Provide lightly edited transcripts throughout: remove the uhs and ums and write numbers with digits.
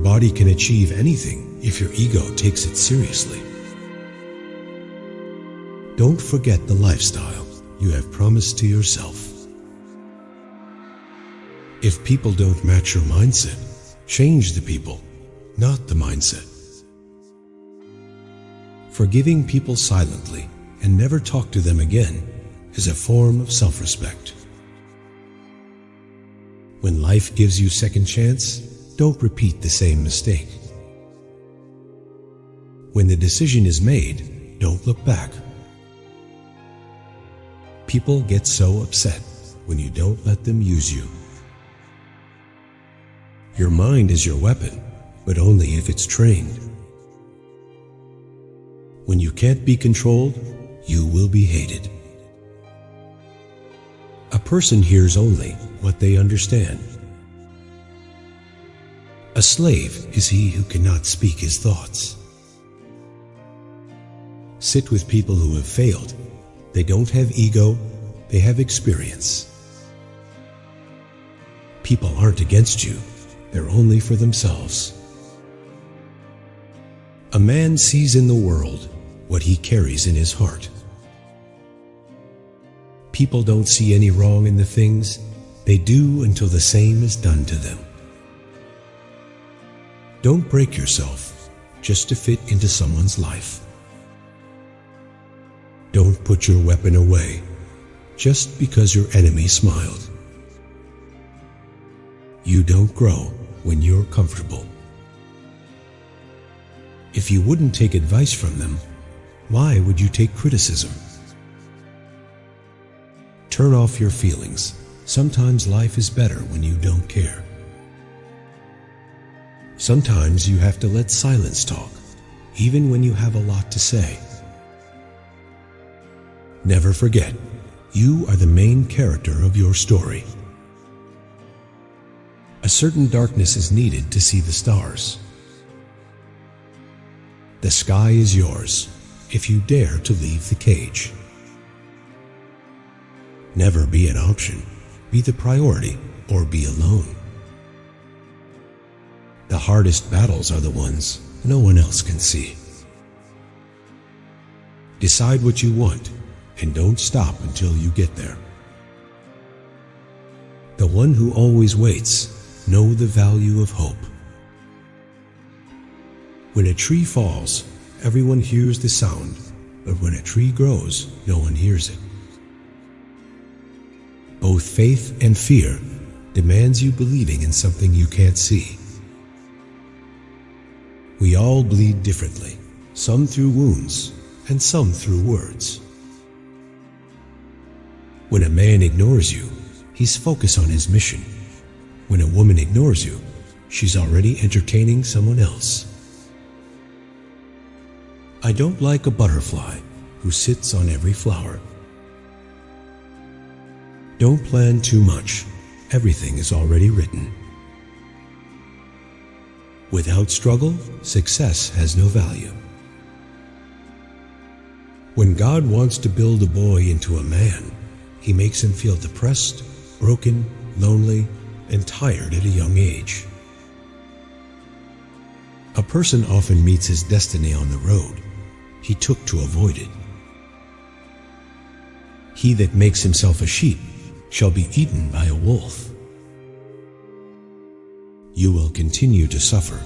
body can achieve anything if your ego takes it seriously. Don't forget the lifestyle you have promised to yourself. If people don't match your mindset, change the people, not the mindset. Forgiving people silently and never talk to them again is a form of self-respect. When life gives you second chance, don't repeat the same mistake. When the decision is made, don't look back. People get so upset when you don't let them use you. Your mind is your weapon, but only if it's trained. When you can't be controlled, you will be hated. A person hears only what they understand. A slave is he who cannot speak his thoughts. Sit with people who have failed. They don't have ego, they have experience. People aren't against you, they're only for themselves. A man sees in the world what he carries in his heart. People don't see any wrong in the things, they do until the same is done to them. Don't break yourself just to fit into someone's life. Don't put your weapon away just because your enemy smiled. You don't grow when you're comfortable. If you wouldn't take advice from them, why would you take criticism? Turn off your feelings. Sometimes life is better when you don't care. Sometimes you have to let silence talk, even when you have a lot to say. Never forget, you are the main character of your story. A certain darkness is needed to see the stars. The sky is yours if you dare to leave the cage. Never be an option. Be the priority or be alone. The hardest battles are the ones no one else can see. Decide what you want and don't stop until you get there. The one who always waits knows the value of hope. When a tree falls, everyone hears the sound, but when a tree grows, no one hears it. Both faith and fear demands you believing in something you can't see. We all bleed differently, some through wounds and some through words. When a man ignores you, he's focused on his mission. When a woman ignores you, she's already entertaining someone else. I don't like a butterfly who sits on every flower. Don't plan too much. Everything is already written. Without struggle, success has no value. When God wants to build a boy into a man, He makes him feel depressed, broken, lonely, and tired at a young age. A person often meets his destiny on the road he took to avoid it. He that makes himself a sheep shall be eaten by a wolf. You will continue to suffer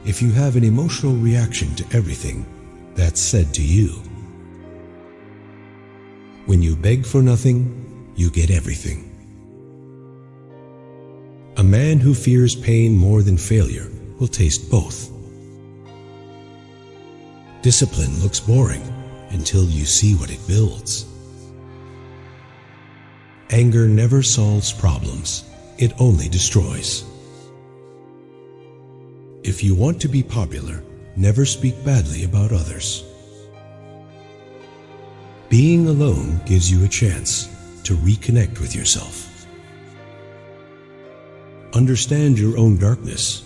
if you have an emotional reaction to everything that's said to you. When you beg for nothing, you get everything. A man who fears pain more than failure will taste both. Discipline looks boring until you see what it builds. Anger never solves problems, it only destroys. If you want to be popular, never speak badly about others. Being alone gives you a chance to reconnect with yourself. Understand your own darkness.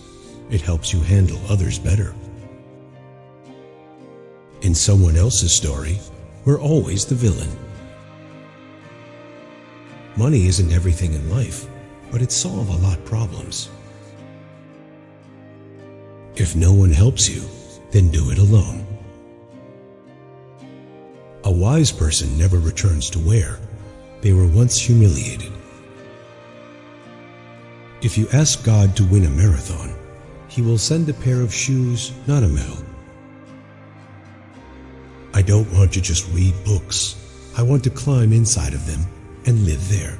It helps you handle others better. In someone else's story, we're always the villain. Money isn't everything in life, but it solves a lot of problems. If no one helps you, then do it alone. A wise person never returns to where they were once humiliated. If you ask God to win a marathon, He will send a pair of shoes, not a medal. I don't want to just read books. I want to climb inside of them and live there.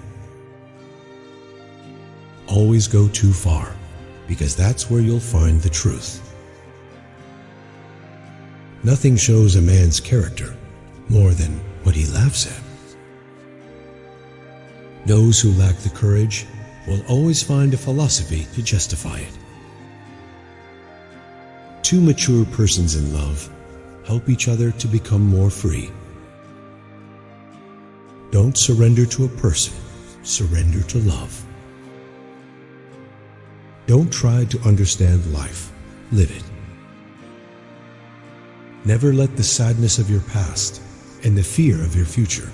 Always go too far, because that's where you'll find the truth. Nothing shows a man's character more than what he laughs at. Those who lack the courage will always find a philosophy to justify it. Two mature persons in love help each other to become more free. Don't surrender to a person, surrender to love. Don't try to understand life, live it. Never let the sadness of your past and the fear of your future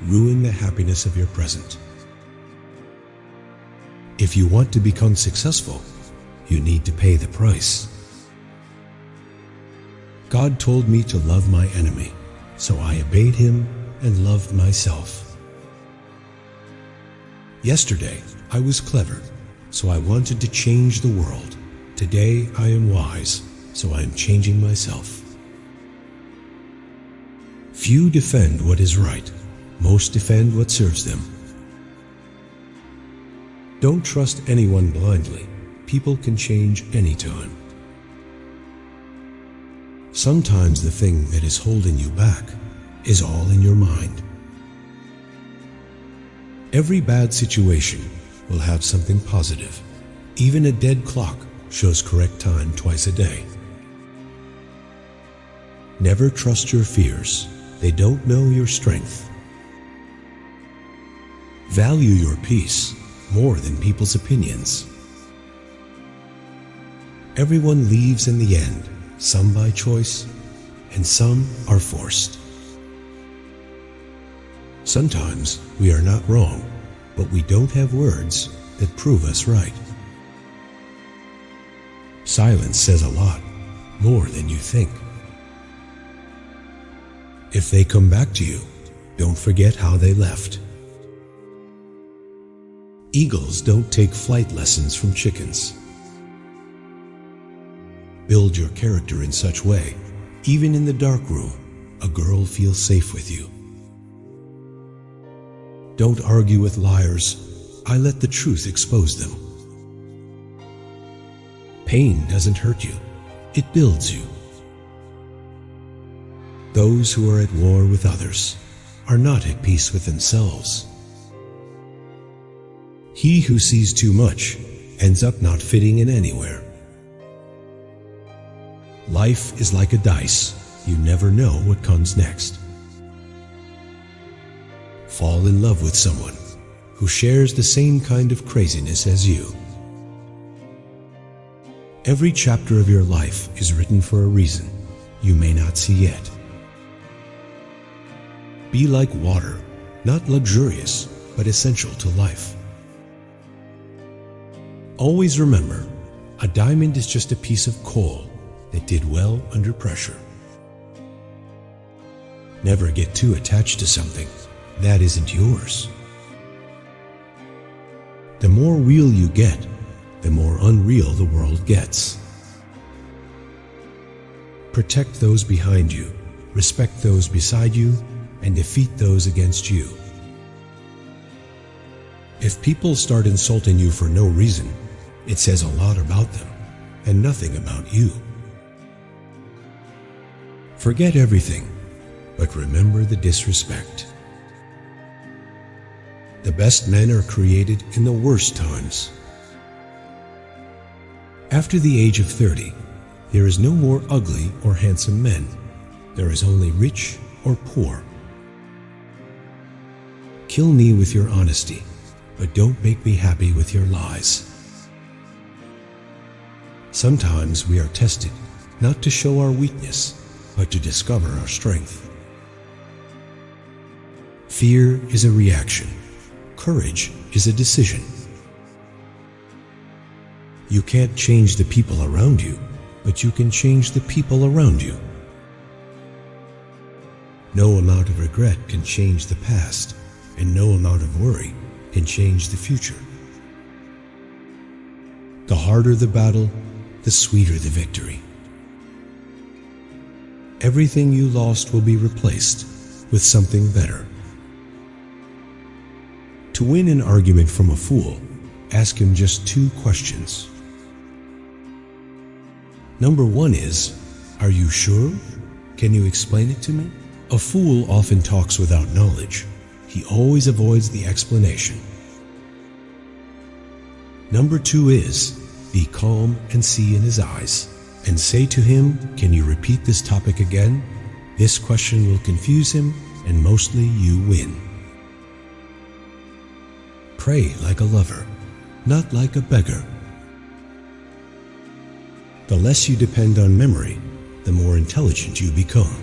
ruin the happiness of your present. If you want to become successful, you need to pay the price. God told me to love my enemy, so I obeyed Him and loved myself. Yesterday, I was clever, so I wanted to change the world. Today, I am wise, so I am changing myself. Few defend what is right, most defend what serves them. Don't trust anyone blindly. People can change anytime. Sometimes the thing that is holding you back is all in your mind. Every bad situation will have something positive. Even a dead clock shows correct time twice a day. Never trust your fears. They don't know your strength. Value your peace more than people's opinions. Everyone leaves in the end, some by choice, and some are forced. Sometimes we are not wrong, but we don't have words that prove us right. Silence says a lot, more than you think. If they come back to you, don't forget how they left. Eagles don't take flight lessons from chickens. Build your character in such way, even in the dark room, a girl feels safe with you. Don't argue with liars. I let the truth expose them. Pain doesn't hurt you. It builds you. Those who are at war with others are not at peace with themselves. He who sees too much ends up not fitting in anywhere. Life is like a dice. You never know what comes next. Fall in love with someone who shares the same kind of craziness as you. Every chapter of your life is written for a reason you may not see yet. Be like water, not luxurious, but essential to life. Always remember, a diamond is just a piece of coal that did well under pressure. Never get too attached to something that isn't yours. The more real you get, the more unreal the world gets. Protect those behind you, respect those beside you, and defeat those against you. If people start insulting you for no reason, it says a lot about them and nothing about you. Forget everything, but remember the disrespect. The best men are created in the worst times. After the age of 30, there is no more ugly or handsome men. There is only rich or poor. Kill me with your honesty, but don't make me happy with your lies. Sometimes we are tested, not to show our weakness, but to discover our strength. Fear is a reaction. Courage is a decision. You can't change the people around you, but you can change the people around you. No amount of regret can change the past, and no amount of worry can change the future. The harder the battle, the sweeter the victory. Everything you lost will be replaced with something better. To win an argument from a fool, ask him just 2 questions. Number 1 is, "Are you sure? Can you explain it to me?" A fool often talks without knowledge. He always avoids the explanation. Number 2 is, be calm and see in his eyes, and say to him, "Can you repeat this topic again?" This question will confuse him, and mostly you win. Pray like a lover, not like a beggar. The less you depend on memory, the more intelligent you become.